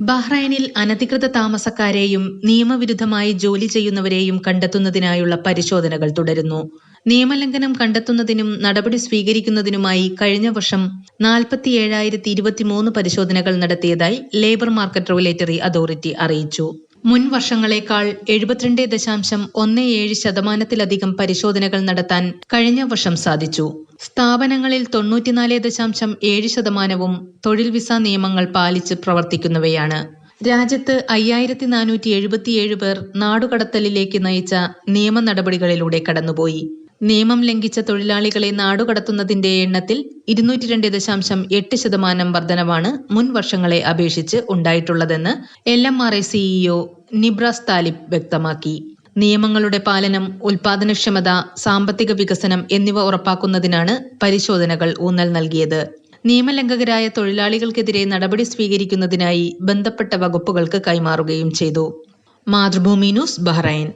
ബഹ്റൈനിൽ അനധികൃത താമസക്കാരെയും നിയമവിരുദ്ധമായി ജോലി ചെയ്യുന്നവരെയും കണ്ടെത്തുന്നതിനായുള്ള പരിശോധനകൾ തുടരുന്നു. നിയമലംഘനം കണ്ടെത്തുന്നതിനും നടപടി സ്വീകരിക്കുന്നതിനുമായി കഴിഞ്ഞ വർഷം 47,023 പരിശോധനകൾ നടത്തിയതായി ലേബർ മാർക്കറ്റ് റെഗുലേറ്ററി അതോറിറ്റി അറിയിച്ചു. മുൻ വർഷങ്ങളേക്കാൾ 72.17% പരിശോധനകൾ നടത്താൻ കഴിഞ്ഞ വർഷം സാധിച്ചു. സ്ഥാപനങ്ങളിൽ 94.7% തൊഴിൽ വിസ നിയമങ്ങൾ പാലിച്ച് പ്രവർത്തിക്കുന്നവയാണ്. രാജ്യത്ത് 5,477 പേർ നാടുകടത്തലിലേക്ക് നയിച്ച നിയമ നടപടികളിലൂടെ കടന്നുപോയി. നിയമം ലംഘിച്ച തൊഴിലാളികളെ നാടുകടത്തുന്നതിന്റെ എണ്ണത്തിൽ 202.8% വർധനവാണ് മുൻ വർഷങ്ങളെ അപേക്ഷിച്ച് ഉണ്ടായിട്ടുള്ളതെന്ന് LMRA CEO നിബ്രാസ് താലിബ് വ്യക്തമാക്കി. നിയമങ്ങളുടെ പാലനം, ഉൽപാദനക്ഷമത, സാമ്പത്തിക വികസനം എന്നിവ ഉറപ്പാക്കുന്നതിനാണ് പരിശോധനകൾ ഊന്നൽ നൽകിയത്. നിയമലംഘകരായ തൊഴിലാളികൾക്കെതിരെ നടപടി സ്വീകരിക്കുന്നതിനായി ബന്ധപ്പെട്ട വകുപ്പുകൾക്ക് കൈമാറുകയും ചെയ്തു. Mathrubhumi news, Bahrain.